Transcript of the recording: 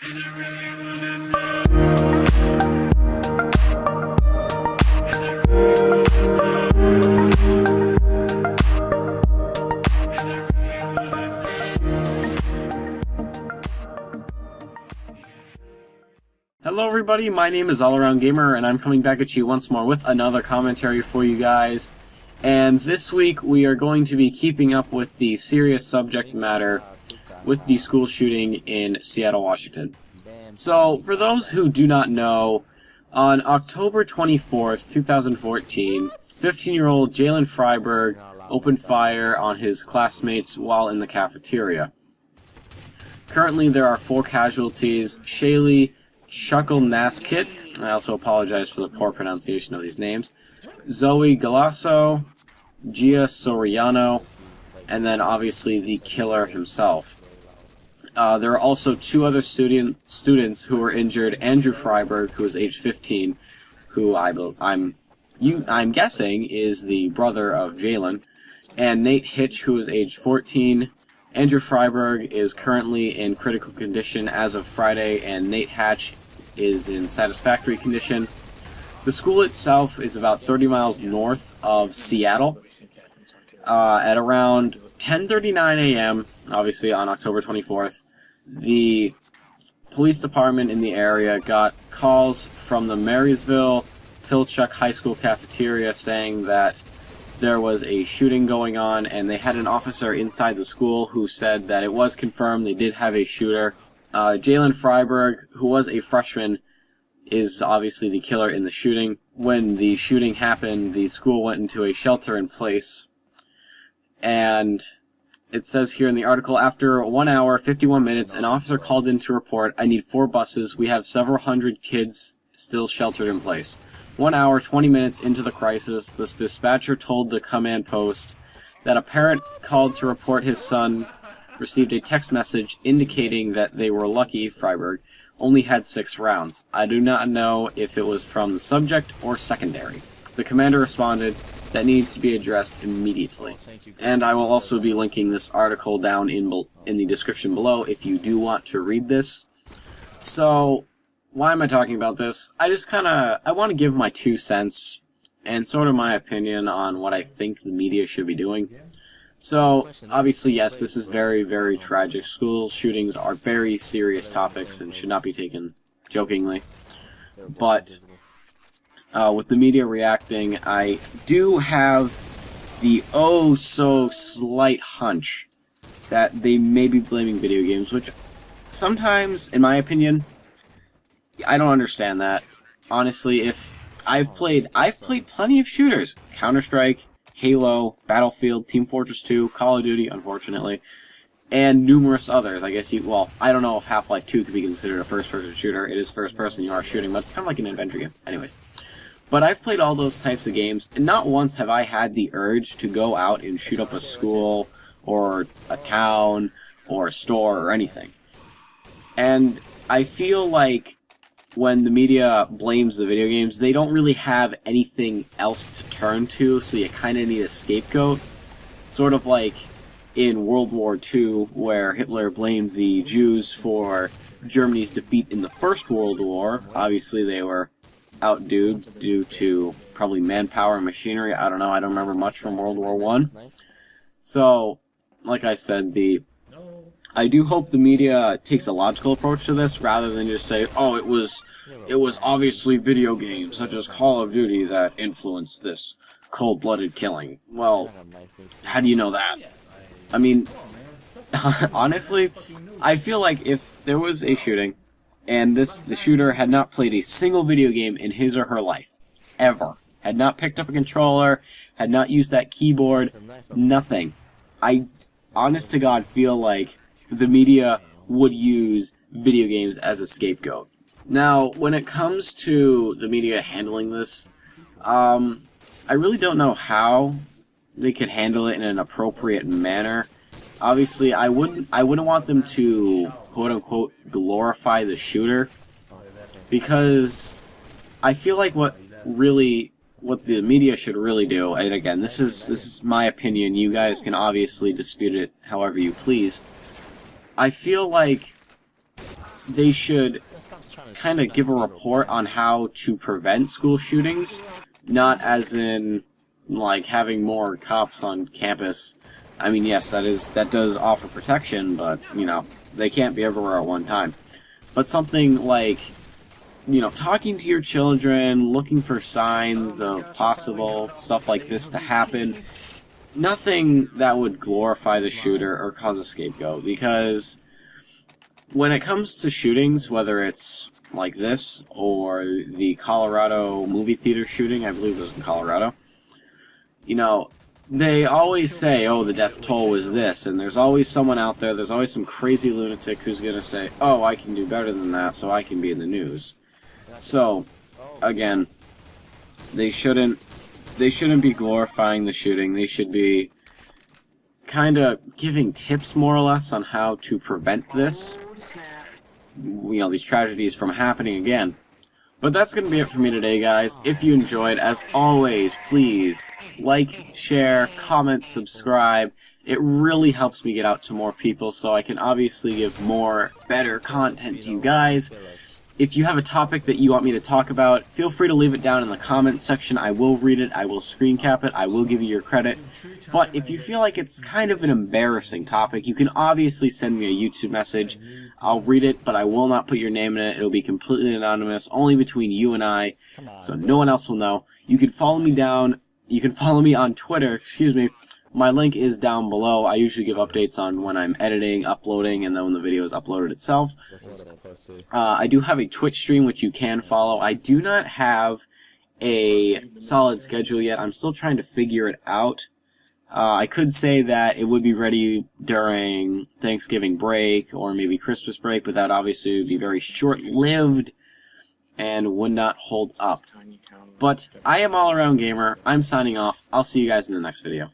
Hello everybody, my name is All Around Gamer, and I'm coming back at you once more with another commentary for you guys. And this week we are going to be keeping up with the serious subject matter with the school shooting in Seattle, Washington. So, for those who do not know, on October 24th, 2014, 15-year-old Jalen Freiberg opened fire on his classmates while in the cafeteria. Currently there are 4 casualties: Shaylee Chuckle-Naskit, I also apologize for the poor pronunciation of these names, Zoe Galasso, Gia Soriano, and then obviously the killer himself. There are also 2 other students who were injured: Andrew Freiberg, who is age 15, who I'm guessing is the brother of Jalen, and Nate Hitch, who is age 14. Andrew Freiberg is currently in critical condition as of Friday, and Nate Hatch is in satisfactory condition. The school itself is about 30 miles north of Seattle. At around 10:39 a.m., obviously on October 24th, the police department in the area got calls from the Marysville Pilchuck High School cafeteria saying that there was a shooting going on, and they had an officer inside the school who said that it was confirmed they did have a shooter. Jalen Freiberg, who was a freshman, is obviously the killer in the shooting. When the shooting happened, the school went into a shelter-in-place, and it says here in the article, after 1 hour, 51 minutes, an officer called in to report, "I need 4 buses. We have several hundred kids still sheltered in place." 1 hour, 20 minutes into the crisis, this dispatcher told the command post that a parent called to report his son received a text message indicating that they were lucky Freiberg only had 6 rounds. I do not know if it was from the subject or secondary. The commander responded, "That needs to be addressed immediately." And I will also be linking this article down in the description below if you do want to read this. So, why am I talking about this? I want to give my 2 cents and sort of my opinion on what I think the media should be doing. So, obviously, yes, this is very, very tragic. School shootings are very serious topics and should not be taken jokingly. But, with the media reacting, I do have the oh-so-slight hunch that they may be blaming video games, which sometimes, in my opinion, I don't understand that. Honestly, if I've played plenty of shooters. Counter-Strike, Halo, Battlefield, Team Fortress 2, Call of Duty, unfortunately, and numerous others. I guess I don't know if Half-Life 2 could be considered a first-person shooter. It is first-person, you are shooting, but it's kind of like an adventure game. Anyways. But I've played all those types of games, and not once have I had the urge to go out and shoot up a school, or a town, or a store, or anything. And I feel like when the media blames the video games, they don't really have anything else to turn to, so you kind of need a scapegoat. Sort of like in World War II, where Hitler blamed the Jews for Germany's defeat in the First World War. Obviously, they were outdue due to probably manpower and machinery. I don't know, I don't remember much from World War I. So, like I said, I do hope the media takes a logical approach to this rather than just say, "Oh, it was obviously video games such as Call of Duty that influenced this cold-blooded killing." Well, how do you know that? I mean, honestly, I feel like if there was a shooting and the shooter had not played a single video game in his or her life, ever, had not picked up a controller, had not used that keyboard, nothing, I, honest to God, feel like the media would use video games as a scapegoat. Now, when it comes to the media handling this, I really don't know how they could handle it in an appropriate manner. Obviously, I wouldn't want them to quote-unquote glorify the shooter, because I feel like what the media should really do, and again, this is my opinion, you guys can obviously dispute it however you please. I feel like they should kind of give a report on how to prevent school shootings, not as in like having more cops on campus. I mean, yes, that does offer protection, but you know, they can't be everywhere at one time. But something like, you know, talking to your children, looking for signs of possible stuff like this to happen. Nothing that would glorify the shooter or cause a scapegoat, because when it comes to shootings, whether it's like this or the Colorado movie theater shooting, I believe it was in Colorado, you know, they always say, oh, the death toll was this, and there's always someone out there, there's always some crazy lunatic who's going to say, oh, I can do better than that, so I can be in the news. So, again, they shouldn't be glorifying the shooting. They should be kind of giving tips, more or less, on how to prevent this, you know, these tragedies from happening again. But that's going to be it for me today, guys. If you enjoyed, as always, please like, share, comment, subscribe. It really helps me get out to more people, so I can obviously give more, better content to you guys. If you have a topic that you want me to talk about, feel free to leave it down in the comment section. I will read it, I will screen cap it, I will give you your credit. But if you feel like it's kind of an embarrassing topic, you can obviously send me a YouTube message. I'll read it, but I will not put your name in it. It'll be completely anonymous, only between you and I, so no one else will know. You can follow me on Twitter, excuse me. My link is down below. I usually give updates on when I'm editing, uploading, and then when the video is uploaded itself. I do have a Twitch stream which you can follow. I do not have a solid schedule yet. I'm still trying to figure it out. I could say that it would be ready during Thanksgiving break or maybe Christmas break, but that obviously would be very short-lived and would not hold up. But I am All Around Gamer. I'm signing off. I'll see you guys in the next video.